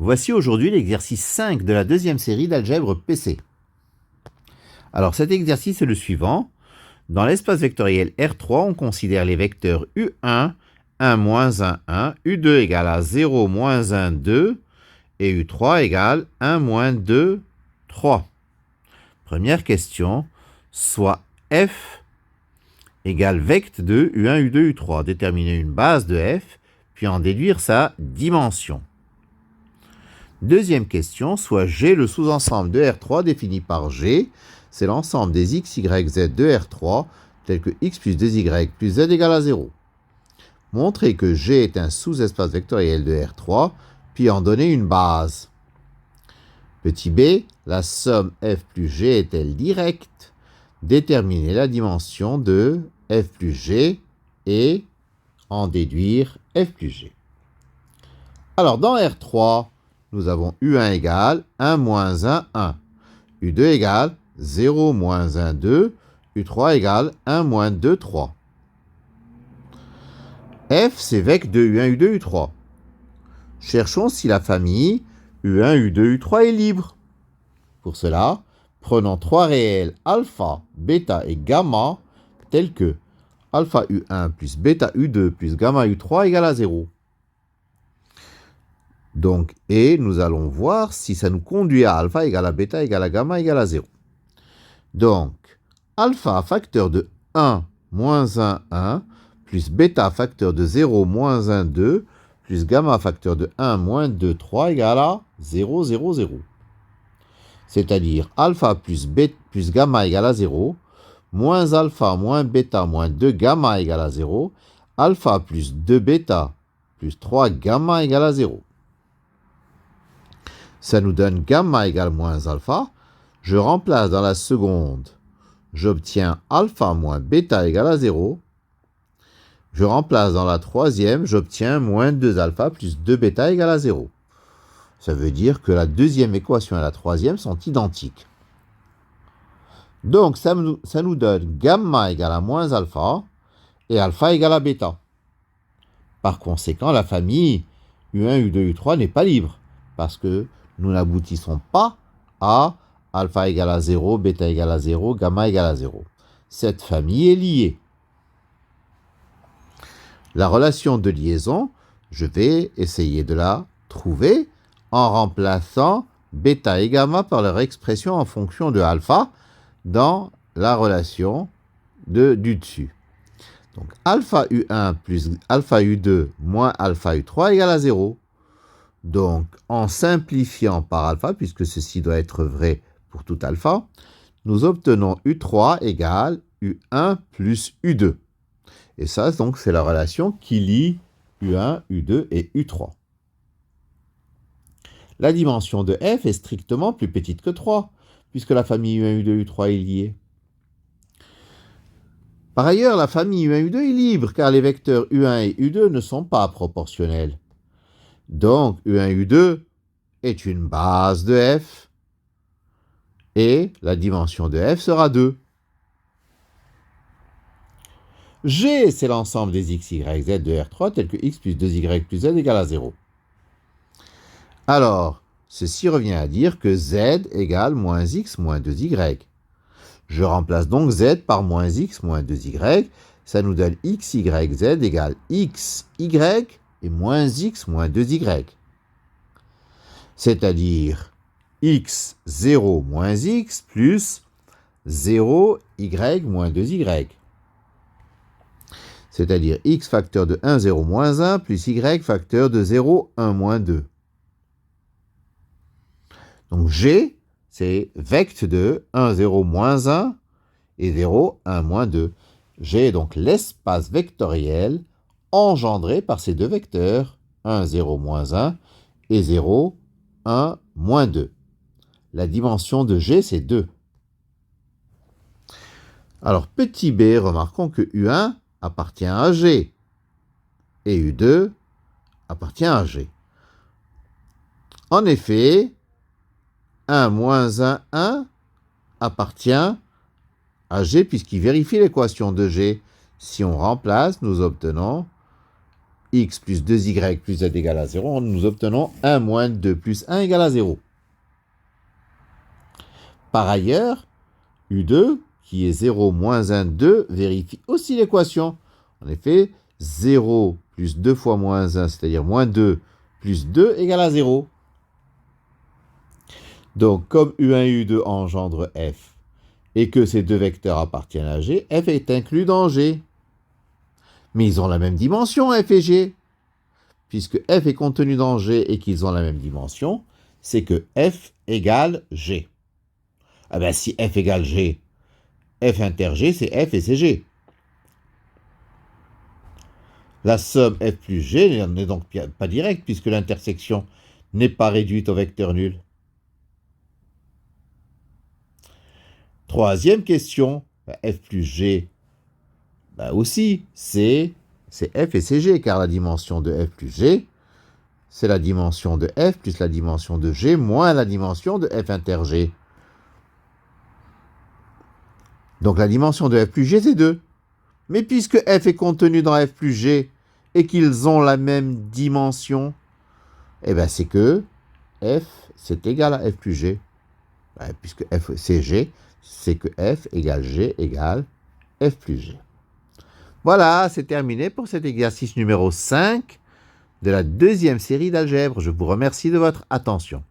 Voici aujourd'hui l'exercice 5 de la deuxième série d'algèbre PC. Alors cet exercice est le suivant. Dans l'espace vectoriel R3, on considère les vecteurs U1, 1, moins 1, 1, U2 égale à 0, moins 1, 2, et U3 égale 1, moins 2, 3. Première question, soit F égale vect de U1, U2, U3. Déterminer une base de F, puis en déduire sa dimension. Deuxième question, soit G le sous-ensemble de R3 défini par G, c'est l'ensemble des x, y, z de R3, tel que x plus 2y plus z égale à 0. Montrer que G est un sous-espace vectoriel de R3, puis en donner une base. Petit b, la somme f plus g est-elle directe? Déterminer la dimension de f plus g et en déduire f plus g. Alors dans R3, nous avons U1 égale 1 moins 1, 1. U2 égale 0 moins 1, 2. U3 égale 1 moins 2, 3. F, c'est vec de U1, U2, U3. Cherchons si la famille U1, U2, U3 est libre. Pour cela, prenons trois réels alpha, bêta et gamma, tels que alpha U1 plus bêta U2 plus gamma U3 égale à 0. Donc, et nous allons voir si ça nous conduit à alpha égale à bêta égale à gamma égale à 0. Donc, alpha facteur de 1 moins 1, 1, plus bêta facteur de 0 moins 1, 2, plus gamma facteur de 1 moins 2, 3 égale à 0, 0, 0. C'est-à-dire alpha plus gamma égale à 0, moins alpha moins bêta moins 2 gamma égale à 0, alpha plus 2 bêta plus 3 gamma égale à 0. Ça nous donne gamma égale moins alpha. Je remplace dans la seconde. J'obtiens alpha moins bêta égale à 0. Je remplace dans la troisième. J'obtiens moins 2 alpha plus 2 bêta égale à 0. Ça veut dire que la deuxième équation et la troisième sont identiques. Donc ça nous donne gamma égale à moins alpha et alpha égale à bêta. Par conséquent, la famille U1, U2, U3 n'est pas libre parce que nous n'aboutissons pas à alpha égale à 0, bêta égale à 0, gamma égale à 0. Cette famille est liée. La relation de liaison, je vais essayer de la trouver en remplaçant bêta et gamma par leur expression en fonction de alpha dans la relation du dessus. Donc alpha U1 plus alpha U2 moins alpha U3 égale à 0. Donc, en simplifiant par alpha, puisque ceci doit être vrai pour tout alpha, nous obtenons U3 égale U1 plus U2. Et ça, donc, c'est la relation qui lie U1, U2 et U3. La dimension de F est strictement plus petite que 3, puisque la famille U1, U2, U3 est liée. Par ailleurs, la famille U1, U2 est libre, car les vecteurs U1 et U2 ne sont pas proportionnels. Donc, U1, U2 est une base de F et la dimension de F sera 2. G, c'est l'ensemble des x, y, z de R3 tel que x plus 2y plus z égale à 0. Alors, ceci revient à dire que z égale moins x moins 2y. Je remplace donc z par moins x moins 2y. Ça nous donne x, y, z égale x, y et moins x moins 2y. C'est-à-dire x 0 moins x plus 0 y moins 2y. C'est-à-dire x facteur de 1, 0 moins 1 plus y facteur de 0, 1 moins 2. Donc g, c'est vect de 1, 0 moins 1 et 0, 1 moins 2. G est donc l'espace vectoriel engendré par ces deux vecteurs, 1, 0, moins 1 et 0, 1, moins 2. La dimension de G, c'est 2. Alors, petit b, remarquons que U1 appartient à G et U2 appartient à G. En effet, 1 moins 1, 1 appartient à G puisqu'il vérifie l'équation de G. Si on remplace, nous obtenons x plus 2y plus z égale à 0, nous obtenons 1 moins 2 plus 1 égale à 0. Par ailleurs, U2, qui est 0 moins 1, 2, vérifie aussi l'équation. En effet, 0 plus 2 fois moins 1, c'est-à-dire moins 2 plus 2 égale à 0. Donc, comme U1 et U2 engendrent F, et que ces deux vecteurs appartiennent à G, F est inclus dans G. Mais ils ont la même dimension, F et G. Puisque F est contenu dans G et qu'ils ont la même dimension, c'est que F égale G. Ah ben si F égale G, F inter G, c'est F et c'est G. La somme F plus G n'est donc pas directe, puisque l'intersection n'est pas réduite au vecteur nul. Troisième question, F plus G, aussi, c'est F et c'est G, car la dimension de F plus G, c'est la dimension de F plus la dimension de G moins la dimension de F inter G. Donc la dimension de F plus G, c'est 2. Mais puisque F est contenu dans F plus G et qu'ils ont la même dimension, eh bien c'est que F, c'est égal à F plus G. Puisque F, c'est G, c'est que F égale G égale F plus G. Voilà, c'est terminé pour cet exercice numéro 5 de la deuxième série d'algèbre. Je vous remercie de votre attention.